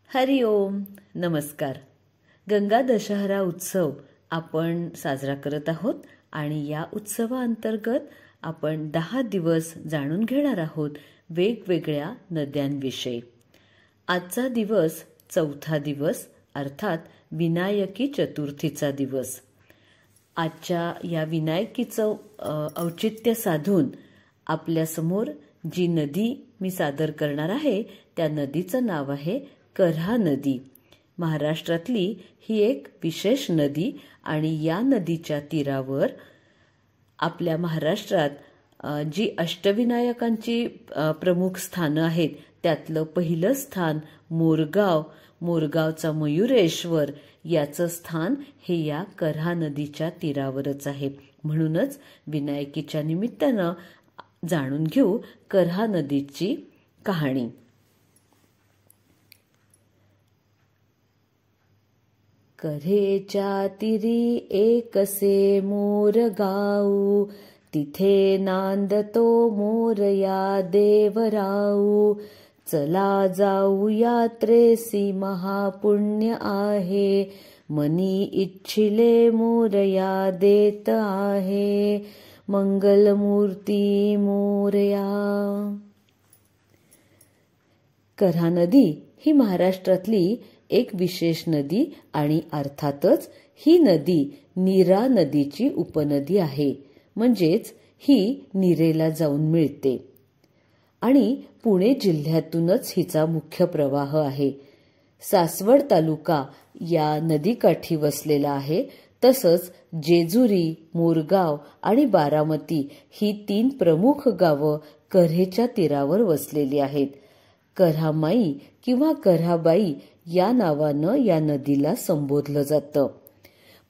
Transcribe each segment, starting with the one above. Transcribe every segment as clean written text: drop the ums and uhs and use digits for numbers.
हरि ओम. नमस्कार. गंगा दशहरा उत्सव आपण साजरा करत आहोत आणि या उत्सवाअंतर्गत आपण 10 दिवस जाणून घेणार आहोत वेगवेगळ्या नद्यांविषयी. आजचा दिवस 4था दिवस अर्थात विनायकी चतुर्थीचा दिवस. आजच्या या विनायकीचं औचित्य साधून आपल्यासमोर जी नदी मी सादर करणार आहे त्या नदीचं नाव आहे करहा नदी. महाराष्ट्रातली ही एक विशेष नदी आणि या नदीच्या तीरावर आपल्या महाराष्ट्रात जी अष्टविनायकांची प्रमुख स्थानं आहेत त्यातलं पहिलं स्थान मोरगावचा मयुरेश्वर याचं स्थान हे या करहा नदीच्या तीरावरच आहे. म्हणूनच विनायकीच्या निमित्तानं जाणून घेऊ करहा नदीची कहाणी. कऱ्हेच्या तीरी एकसे मोरगाव, तिथे नांदतो मोरया देवराऊ. चला जाऊ यात्रेसी महापुण्य आहे, मनी इच्छिले मोरया देत आहे. मंगलमूर्ती मोरया. करहा नदी ही महाराष्ट्रातली एक विशेष नदी आणि अर्थातच ही नदी नीरा नदीची उपनदी आहे. म्हणजेच ही नीरेला जाऊन मिळते आणि पुणे जिल्ह्यातूनच हिचा मुख्य प्रवाह आहे. सासवड तालुका या नदीकाठी वसलेला आहे. तसंच जेजुरी, मोरगाव आणि बारामती ही 3 प्रमुख गावं कऱ्हेच्या तीरावर वसलेली आहेत. करहामाई किंवा करहाबाई या नावानं या नदीला संबोधलं जातं.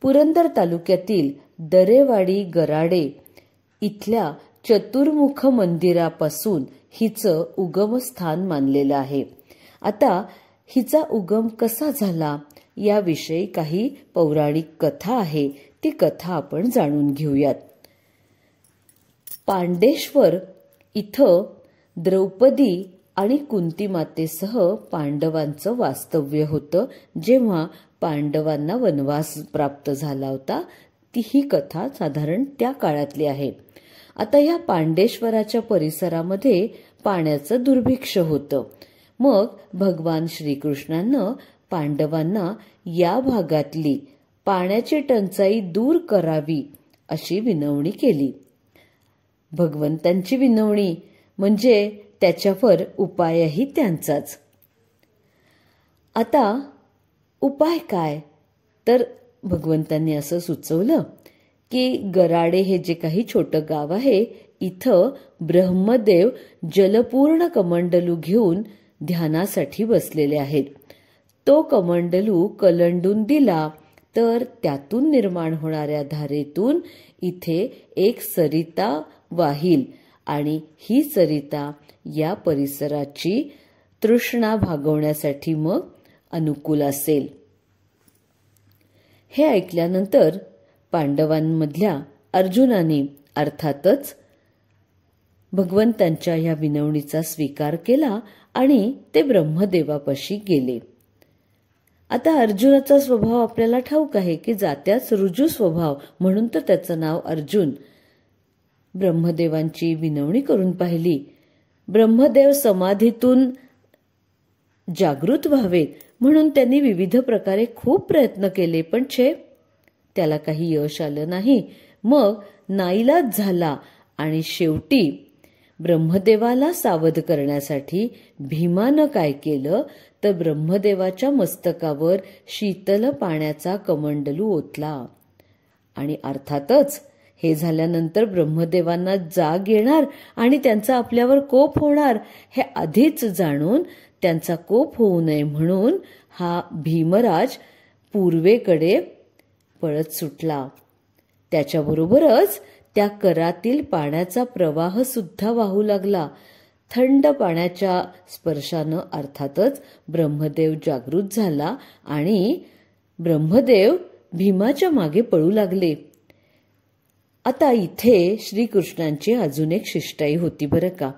पुरंदर तालुक्यातील दरेवाडी गराडे इथल्या चतुर्मुख मंदिरापासून हिचं उगमस्थान मानलेलं आहे. आता हिचा उगम कसा झाला याविषयी काही पौराणिक कथा आहे. ती कथा आपण जाणून घेऊयात. पांडेश्वर इथं द्रौपदी आणि कुंती मातेसह पांडवांचं वास्तव्य होतं जेव्हा पांडवांना वनवास प्राप्त झाला होता. ती ही कथा साधारण त्या काळातली आहे. आता या पांडेश्वराच्या परिसरामध्ये पाण्याचं दुर्भिक्ष होतं. मग भगवान श्रीकृष्णानं पांडवांना या भागातली पाण्याची टंचाई दूर करावी अशी विनवणी केली. भगवंतांची विनवणी म्हणजे त्याच्यावर उपायही त्यांचाच. आता उपाय काय तर भगवंतांनी असं सुचवलं की गराडे हे जे काही छोटं गाव आहे इथं ब्रह्मदेव जलपूर्ण कमंडलू घेऊन ध्यानासाठी बसलेले आहेत. तो कमंडलू कलंडून दिला तर त्यातून निर्माण होणाऱ्या धारेतून इथे एक सरिता वाहील आणि ही सरिता या परिसराची तृष्णा भागवण्यासाठी मग अनुकूल असेल. हे ऐकल्यानंतर पांडवांमधल्या अर्जुनाने अर्थातच भगवंतांच्या या विनवणीचा स्वीकार केला आणि ते ब्रह्मदेवापाशी गेले. आता अर्जुनाचा स्वभाव आपल्याला ठाऊक आहे की जात्याच रुजू स्वभाव, म्हणून तर त्याचं नाव अर्जुन. ब्रह्मदेवांची विनवणी करून पाहिली. ब्रह्मदेव समाधीतून जागृत व्हावेत म्हणून त्यांनी विविध प्रकारे खूप प्रयत्न केले, पण त्याला काही यश आलं नाही. मग नाईलाज झाला आणि शेवटी ब्रह्मदेवाला सावध करण्यासाठी भीमानं काय केलं तर ब्रह्मदेवाच्या मस्तकावर शीतल पाण्याचा कमंडलू ओतला. आणि अर्थातच हे झाल्यानंतर ब्रह्मदेवांना जाग येणार आणि त्यांचा आपल्यावर कोप होणार हे आधीच जाणून त्यांचा कोप होऊ नये म्हणून हा भीमराज पूर्वेकडे पळत सुटला. त्याच्याबरोबरच त्या करातील पाण्याचा प्रवाह सुद्धा वाहू लागला. थंड पाण्याच्या स्पर्शानं अर्थातच ब्रह्मदेव जागृत झाला आणि ब्रह्मदेव भीमाच्या मागे पळू लागले. आता इथे श्रीकृष्णांची अजून एक शिष्टाई होती बरं का.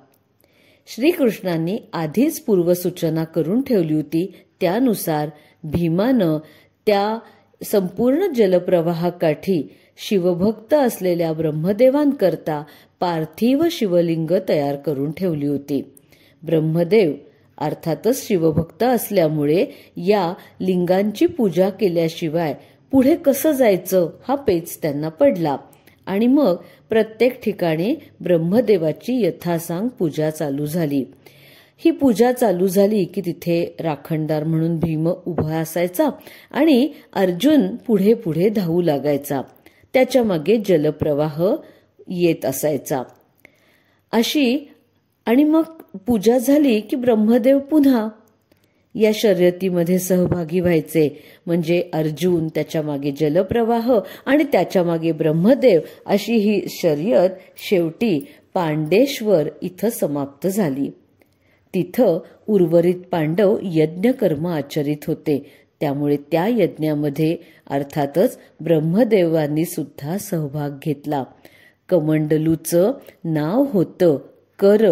श्रीकृष्णांनी आधीच पूर्वसूचना करून ठेवली होती त्यानुसार भीमानं त्या संपूर्ण जलप्रवाहाकाठी शिवभक्त असलेल्या ब्रह्मदेवांकरता पार्थिव शिवलिंग तयार करून ठेवली होती. ब्रह्मदेव अर्थातच शिवभक्त असल्यामुळे या लिंगांची पूजा केल्याशिवाय पुढे कसं जायचं हा पेच त्यांना पडला आणि मग प्रत्येक ठिकाणी ब्रह्मदेवाची यथासांग पूजा चालू झाली. ही पूजा चालू झाली की तिथे राखणदार म्हणून भीम उभा असायचा आणि अर्जुन पुढे पुढे धावू लागायचा. त्याच्या मागे जलप्रवाह येत असायचा. अशी आणि मग पूजा झाली की ब्रह्मदेव पुन्हा या शर्यतीमध्ये सहभागी व्हायचे. म्हणजे अर्जुन, त्याच्या मागे जलप्रवाह आणि त्याच्या मागे ब्रह्मदेव, अशी ही शर्यत शेवटी पांडेश्वर इथं समाप्त झाली. तिथं उर्वरित पांडव यज्ञकर्म आचरित होते. त्यामुळे त्या यज्ञामध्ये अर्थातच ब्रह्मदेवांनी सुद्धा सहभाग घेतला. कमंडलूचं नाव होतं कर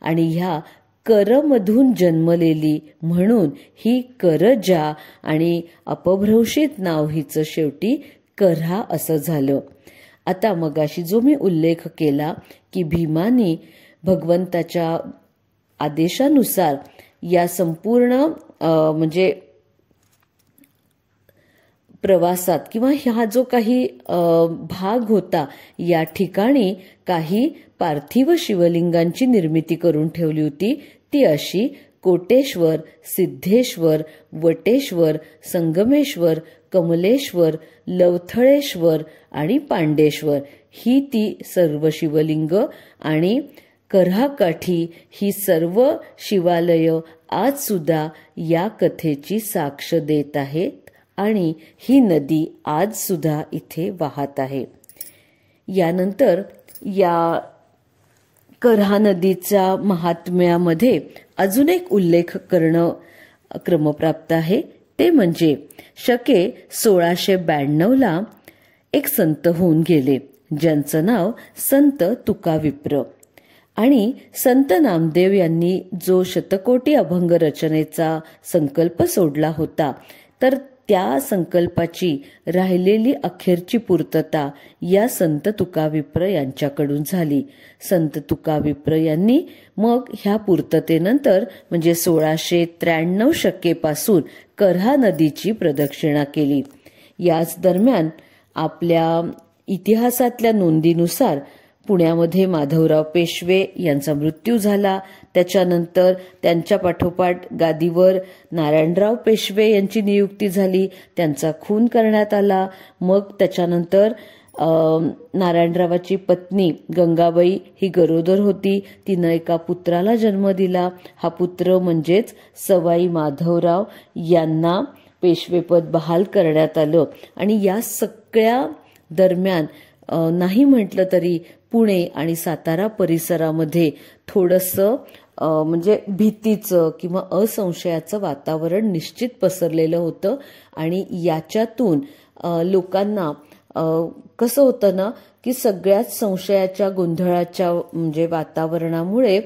आणि ह्या करमधून जन्मलेली म्हणून ही करजा आणि अपभ्रंशित नाव हिचं शेवटी कऱ्हा असं झालं. आता मगाशी जो मी उल्लेख केला की भीमानी भगवंताच्या आदेशानुसार या संपूर्ण म्हणजे प्रवासात किंवा हा जो काही भाग होता या ठिकाणी काही पार्थिव शिवलिंगांची निर्मिती करून ठेवली होती. ती अशी कोटेश्वर, सिद्धेश्वर, वटेश्वर, संगमेश्वर, कमलेश्वर, लवथळेश्वर आणि पांडेश्वर ही ती सर्व शिवलिंग आणि कऱ्हाकाठी ही सर्व शिवालय आज सुद्धा या कथेची साक्ष देत आहेत आणि ही नदी आज सुद्धा इथे वाहत आहे. यानंतर या कऱ्हा नदीच्या महात्म्यामध्ये अजून एक उल्लेख करणं क्रमप्राप्त आहे. ते म्हणजे शके 1692 एक संत होऊन गेले ज्यांचं नाव संत तुकाविप्र. आणि संत नामदेव यांनी जो शतकोटी अभंग रचनेचा संकल्प सोडला होता तर त्या संकल्पाची राहिलेली अखेरची पूर्तता या संत तुकाविप्र यांच्याकडून झाली. संत तुकाविप्र यांनी मग ह्या पूर्ततेनंतर म्हणजे 1693 शकेपासून कऱ्हा नदीची प्रदक्षिणा केली. याच दरम्यान आपल्या इतिहासातल्या नोंदीनुसार पुण्यामध्ये माधवराव पेशवे यांचा मृत्यू झाला. त्याच्यानंतर त्यांच्या पाठोपाठ गादीवर नारायणराव पेशवे यांची नियुक्ती झाली. त्यांचा खून करण्यात आला. मग त्याच्यानंतर नारायणरावाची पत्नी गंगाबाई ही गरोदर होती. तिनं एका पुत्राला जन्म दिला. हा पुत्र म्हणजेच सवाई माधवराव यांना पेशवेपद बहाल करण्यात आलं. आणि या सगळ्या दरम्यान नाही म्हटलं तरी पुणे आणि सातारा परिसरामध्ये थोडंसं म्हणजे भीतीचं किंवा असंशयाचं वातावरण निश्चित पसरलेलं होतं. आणि याच्यातून लोकांना कसं होतं ना की सगळ्याच संशयाच्या गोंधळाच्या म्हणजे वातावरणामुळे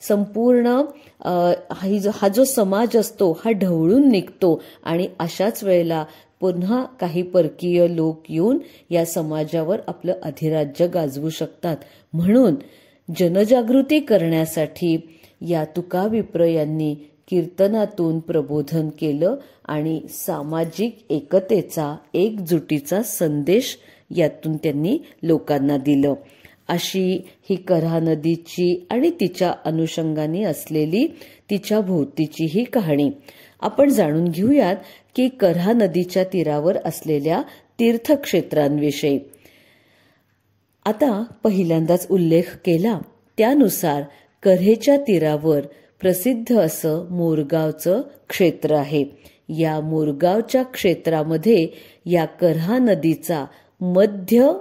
संपूर्ण हा जो समाज असतो हा ढवळून निघतो आणि अशाच वेळेला पुन्हा काही परकीय लोक येऊन या समाजावर आपलं अधिराज्य गाजवू शकतात. म्हणून जनजागृती करण्यासाठी या तुकाविप्र यांनी कीर्तनातून प्रबोधन केलं आणि सामाजिक एकतेचा, एकजुटीचा संदेश यातून त्यांनी लोकांना दिलं. अशी ही कऱ्हा नदीची आणि तिच्या अनुषंगाने असलेली तिच्या भोवतीची ही कहाणी आपण जाणून घेऊयात की कऱ्हा नदीच्या तीरावर असलेल्या तीर्थक्षेत्रांविषयी. आता पहिल्यांदाच उल्लेख केला त्यानुसार कऱ्हेच्या तीरावर प्रसिद्ध असं मोरगावचं क्षेत्र आहे. या मोरगावच्या क्षेत्रामध्ये या कऱ्हा नदीचा मध्य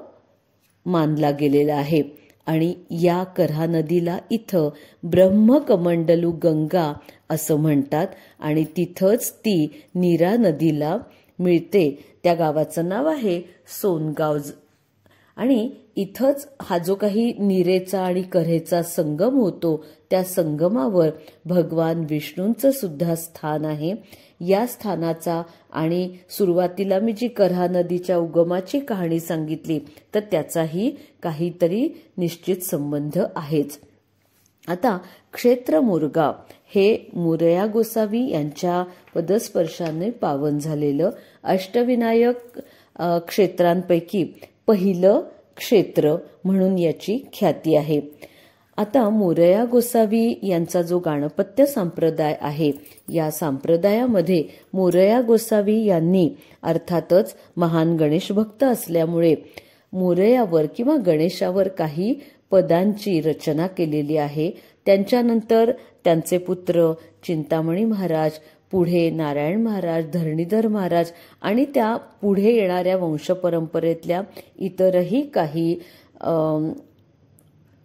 मानला गेलेला आहे आणि या कऱ्हा नदीला इथं ब्रह्मकमंडलू गंगा असं म्हणतात आणि तिथंच ती नीरा नदीला मिळते. त्या गावाचं नाव आहे सोनगाव आणि इथंच हा जो काही नीरेचा आणि कऱ्हेचा संगम होतो त्या संगमावर भगवान विष्णूंचं सुद्धा स्थान आहे. या स्थानाचा आणि सुरुवातीला मी जी कऱ्हा नदीच्या उगमाची कहाणी सांगितली तर त्याचाही काहीतरी निश्चित संबंध आहेच. आता क्षेत्र मुरगाव हे मोरया गोसावी यांच्या पदस्पर्शाने पावन झालेलं अष्टविनायक क्षेत्रांपैकी पहिलं क्षेत्र म्हणून याची ख्याती आहे. आता मोरया गोसावी यांचा जो गाणपत्य संप्रदाय आहे या संप्रदायामध्ये मोरया गोसावी यांनी अर्थातच महान गणेश भक्त असल्यामुळे मोरयावर किंवा गणेशावर काही पदांची रचना केलेली आहे. त्यांच्यानंतर त्यांचे पुत्र चिंतामणी महाराज, पुढे नारायण महाराज, धरणीधर महाराज आणि त्या पुढे येणाऱ्या वंशपरंपरेतल्या इतरही काही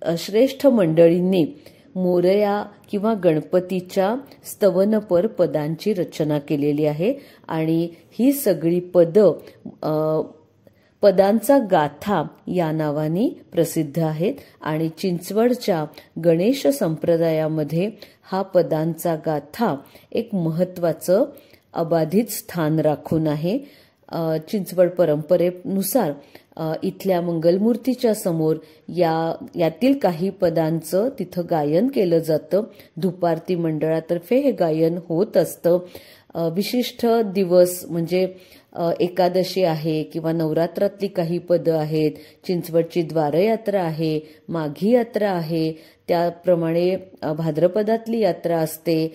श्रेष्ठ मंडळींनी मोरया किंवा गणपतीच्या स्तवनपर पदांची रचना केलेली आहे. आणि ही सगळी पदांचा गाथा या नावाने प्रसिद्ध आहेत. आणि चिंचवडच्या गणेश संप्रदायामध्ये हा पदांचा गाथा एक महत्वाचं अबाधित स्थान राखून आहे. चिंचवड परंपरेनुसार इथल्या मंगलमूर्तीच्या समोर यातील काही पदांचं तिथं गायन केलं जातं. धुपारती मंडळातर्फे हे गायन होत असतं. विशिष्ट दिवस म्हणजे एकादशी आहे किंवा नवरात्रातली काही पदं आहेत, चिंचवडची द्वारयात्रा आहे, माघी यात्रा आहे, त्याप्रमाणे भाद्रपदातली यात्रा असते.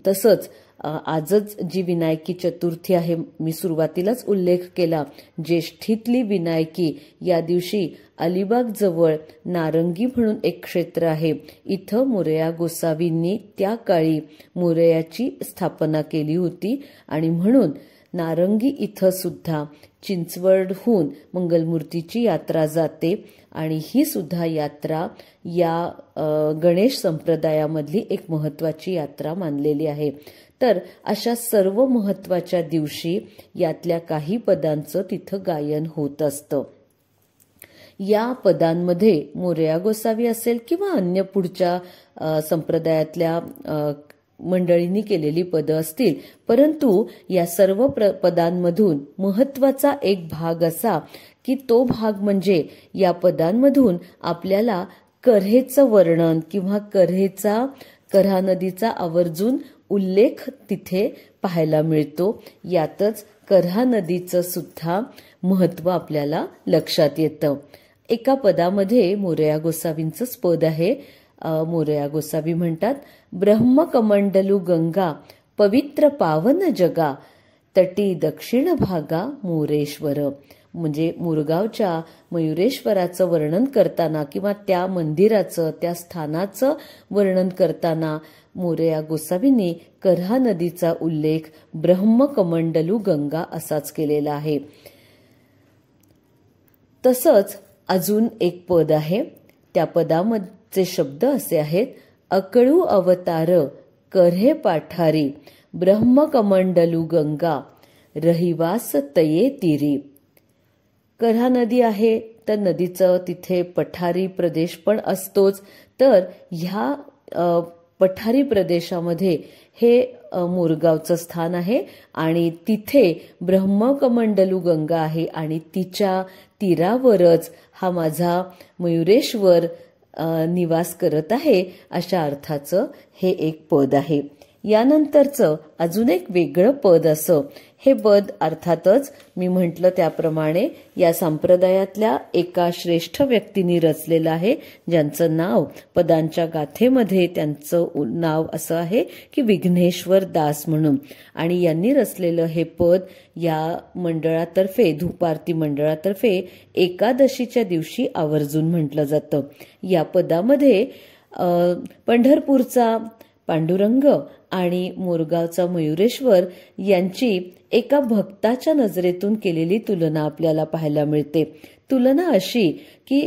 तसंच आजच जी विनायकी चतुर्थी आहे मी सुरुवातीलाच उल्लेख केला, ज्येष्ठीतली विनायकी या दिवशी अलिबाग जवळ नारंगी म्हणून एक क्षेत्र आहे. इथं मोरया गोसावींनी त्या काळी मोरयाची स्थापना केली होती आणि म्हणून नारंगी इथं सुद्धा चिंचवडहून मंगलमूर्तीची यात्रा जाते आणि ही सुद्धा यात्रा या गणेश संप्रदायामधली एक महत्वाची यात्रा मानलेली आहे. तर अशा सर्व महत्वाच्या दिवशी यातल्या काही पदांचं तिथं गायन होत असतं. या पदांमध्ये मोरया गोसावी असेल किंवा अन्य पुढच्या संप्रदायातल्या मंडळींनी केलेली पदं असतील, परंतु या सर्व पदांमधून महत्वाचा एक भाग असा की तो भाग म्हणजे या पदांमधून आपल्याला कऱ्हेचं वर्णन किंवा कऱ्हा नदीचा आवर्जून उल्लेख तिथे पाहायला मिळतो. यातच कऱ्हा नदीचं सुद्धा महत्व आपल्याला लक्षात येतं. एका पदामध्ये मोरया गोसावींचंच पद आहे. मोरया गोसावी म्हणतात, ब्रह्मकमंडलू गंगा पवित्र पावन जगा तटी दक्षिण भागा मोरेश्वर. म्हणजे मुरगावच्या मयुरेश्वराचं वर्णन करताना किंवा त्या मंदिराचं त्या स्थानाचं वर्णन करताना मोरया गोसावींनी कऱ्हा नदीचा उल्लेख ब्रह्मकमंडलू गंगा असाच केलेला आहे. तसंच अजून एक पद आहे. त्या पदामध्ये शब्द असे आहेत, अकळू अवतार कऱ्हे पाठारी ब्रह्मकमंडलू गंगा रहिवास तये तीरी. कऱ्हा नदी आहे तर नदीचं तिथे पठारी प्रदेश पण असतोच. तर ह्या पठारी प्रदेशामध्ये हे मोरगावचं स्थान आहे आणि तिथे ब्रह्मकमंडलू गंगा आहे आणि तिच्या तीरावरच हा माझा मयुरेश्वर निवास करत आहे अशा अर्थाचं हे एक पद आहे. यानंतरचं अजून एक वेगळं पद असं हे पद अर्थातच मी म्हटलं त्याप्रमाणे या संप्रदायातल्या एका श्रेष्ठ व्यक्तींनी रचलेलं आहे, ज्यांचं नाव पदांच्या गाथेमध्ये त्यांचं नाव असं आहे की विघ्नेश्वर दास म्हणून. आणि यांनी रचलेलं हे पद या मंडळातर्फे धुपारती मंडळातर्फे एकादशीच्या दिवशी आवर्जून म्हटलं जातं. या पदामध्ये पंढरपूरचा पांडुरंग आणि मोरगावचा मयुरेश्वर यांची एका भक्ताच्या नजरेतून केलेली तुलना आपल्याला पाहायला मिळते. तुलना अशी की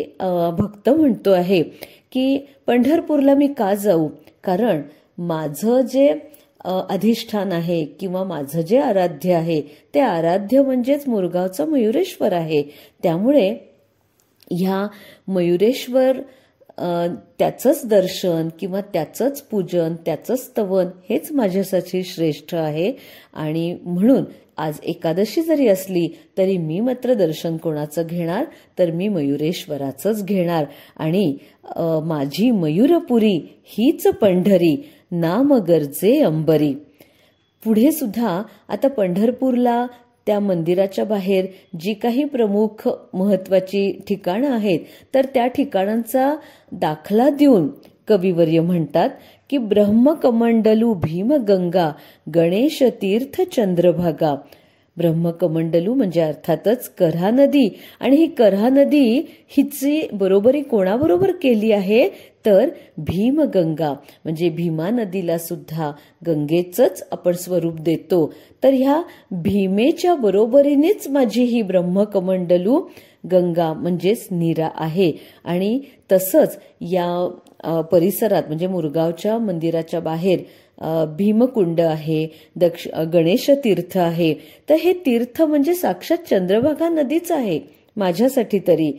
भक्त म्हणतो आहे की पंढरपूरला मी का जाऊ, कारण माझं जे अधिष्ठान आहे किंवा माझं जे आराध्य आहे ते आराध्य म्हणजेच मोरगावचा मयुरेश्वर आहे. त्यामुळे ह्या मयुरेश्वर त्याचंच दर्शन किंवा त्याचंच पूजन, त्याचंच स्तवन हेच माझ्यासाठी श्रेष्ठ आहे. आणि म्हणून आज एकादशी जरी असली तरी मी मात्र दर्शन कोणाचं घेणार, तर मी मयुरेश्वराचंच घेणार. आणि माझी मयूरपुरी हीच पंढरी, नाम गर्जे अंबरी. पुढे सुद्धा आता पंढरपूरला त्या मंदिराच्या बाहेर जी काही प्रमुख महत्वाची ठिकाणं आहेत, तर त्या ठिकाणांचा दाखला देऊन कविवर्य म्हणतात की ब्रह्मकमंडलू भीमगंगा गणेश तीर्थ चंद्रभागा. ब्रह्मकमंडलू म्हणजे अर्थातच कऱ्हा नदी. आणि ही कऱ्हा नदी हिची बरोबरी कोणाबरोबर केली आहे, तर भीमगंगा म्हणजे भीमा नदीला सुद्धा गंगेचंच आपण स्वरूप देतो. तर ह्या भीमेच्या बरोबरीनेच माझी ही ब्रह्मकमंडलू गंगा म्हणजेच नीरा आहे. आणि तसंच या परिसरात म्हणजे मुरगावच्या मंदिराच्या बाहेर भीमकुंड आहे, गणेश तीर्थ आहे. तर हे तीर्थ म्हणजे साक्षात चंद्रभागा नदीच आहे माझ्यासाठी तरी.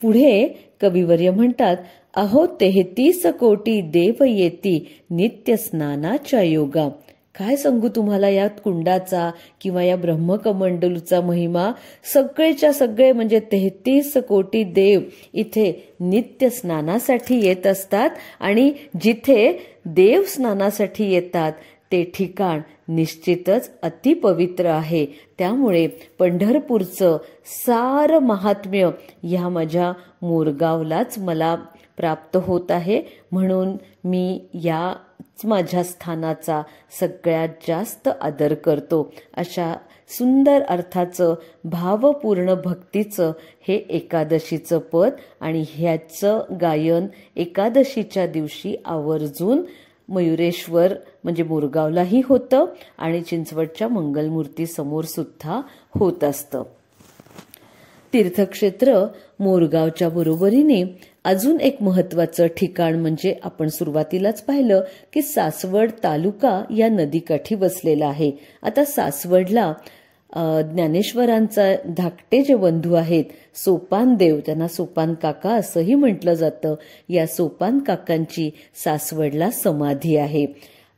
पुढे कविवर्य म्हणतात, अहो 33 कोटी देव येती नित्य स्नानाच्या योगा. काय सांगू तुम्हाला या कुंडाचा किंवा या ब्रह्मकमंडलूचा महिमा. सगळेच्या सगळे म्हणजे 33 कोटी देव इथे नित्य स्नानासाठी येत असतात. आणि जिथे देव स्नानासाठी येतात ते ठिकाण निश्चितच अतिपवित्र आहे. त्यामुळे पंढरपूरचं सारं महात्म्य ह्या माझ्या मोरगावलाच मला प्राप्त होत आहे. म्हणून मी या माझ्या स्थानाचा सगळ्यात जास्त आदर करतो. अशा सुंदर अर्थाचं भावपूर्ण भक्तीचं हे एकादशीचं पद. आणि ह्याचं गायन एकादशीच्या दिवशी आवर्जून मयुरेश्वर म्हणजे मोरगावलाही होतं आणि चिंचवडच्या मंगलमूर्ती समोर सुद्धा होत असतं. तीर्थक्षेत्र मोरगावच्या बरोबरीने अजून एक महत्वाचं ठिकाण म्हणजे आपण सुरुवातीलाच पाहिलं की सासवड तालुका या नदीकाठी बसलेला आहे. आता सासवडला ज्ञानेश्वरांचा धाकटे जे बंधू आहेत सोपान देव, त्यांना सोपान काका असंही म्हटलं जातं, या सोपान काकांची सासवडला समाधी आहे.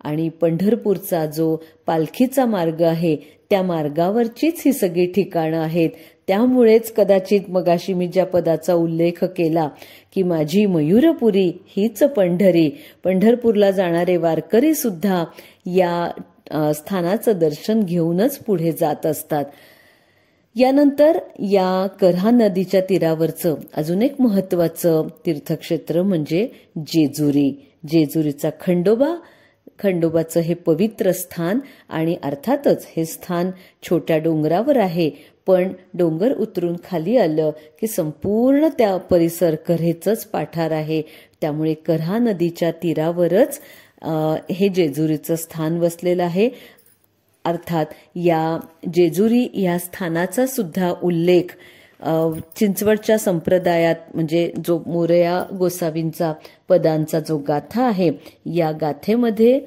आणि पंढरपूरचा जो पालखीचा मार्ग आहे त्या मार्गावरचीच ही सगळी ठिकाणं आहेत. त्यामुळेच कदाचित मगाशी मी ज्या पदाचा उल्लेख केला की माझी मयूरपुरी हीच पंढरी, पंढरपूरला जाणारे वारकरी सुद्धा या स्थानाचं दर्शन घेऊनच पुढे जात असतात. यानंतर या कऱ्हा नदीच्या तीरावरचं अजून एक महत्वाचं तीर्थक्षेत्र म्हणजे जेजुरी. जेजुरीचा खंडोबाचं हे पवित्र स्थान. आणि अर्थातच हे स्थान छोट्या डोंगरावर आहे, पण डोंगर उतरून खाली आलं की संपूर्ण त्या परिसर कऱ्हेचंच पाठार आहे. त्यामुळे कऱ्हा नदीच्या तीरावरच हे जेजुरीचं स्थान वसलेलं आहे. अर्थात या जेजुरी या स्थानाचा सुद्धा उल्लेख चिंचवडच्या संप्रदायात म्हणजे जो मोरया गोसावींचा पदांचा जो गाथा आहे या गाथेमध्ये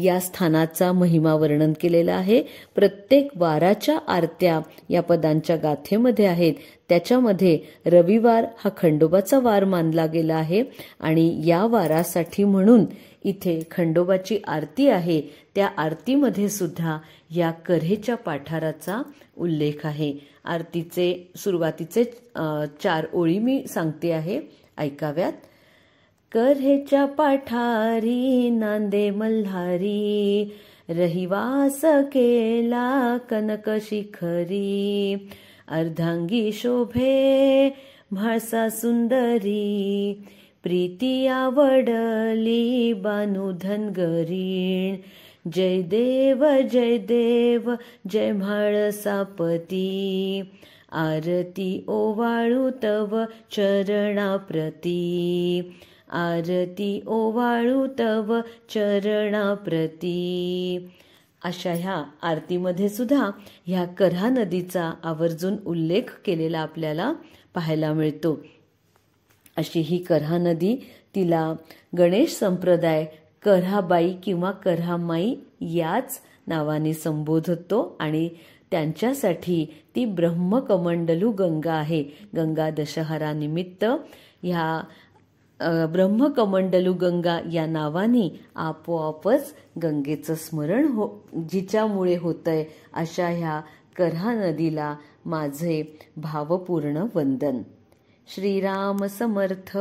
या स्थानाचा महिमा वर्णन केलेला आहे. प्रत्येक वाराच्या आरत्या या पदांच्या गाथेमध्ये आहेत. त्याच्यामध्ये रविवार हा खंडोबाचा वार मानला गेला आहे आणि या वारासाठी म्हणून इथे खंडोबाची आरती आहे. त्या आरतीमध्ये सुद्धा या कऱ्हेच्या पाठाराचा उल्लेख आहे. आरतीचे सुरुवातीचे 4 ओळी मी सांगते आहे, ऐकाव्यात. कऱ्हेच्या पाठारी नांदे मल्हारी, रहिवास केला कनक शिखरी, अर्धांगी शोभे म्हाळसा सुंदरी, प्रीती आवडली बानू धनगरीण, जय देव जय म्हाळसापती, आरती ओवाळू तव चरणाप्रती, आरती ओवाळू तव चरणाप्रती. अशा ह्या आरतीमध्ये सुद्धा ह्या कऱ्हा नदीचा आवर्जून उल्लेख केलेला आपल्याला पाहायला मिळतो. अशी ही कऱ्हा नदी, तिला गणेश संप्रदाय कऱ्हाबाई किंवा कऱ्हामाई याच नावाने संबोधतो आणि त्यांच्यासाठी ती ब्रह्मकमंडलू गंगा आहे. गंगा दशहरा निमित्त ह्या ब्रह्मकमंडलू गंगा या नावाने आपोआपच गंगेचं स्मरण जिच्यामुळे होतंय अशा ह्या कऱ्हा नदीला माझे भावपूर्ण वंदन. श्रीराम समर्थ.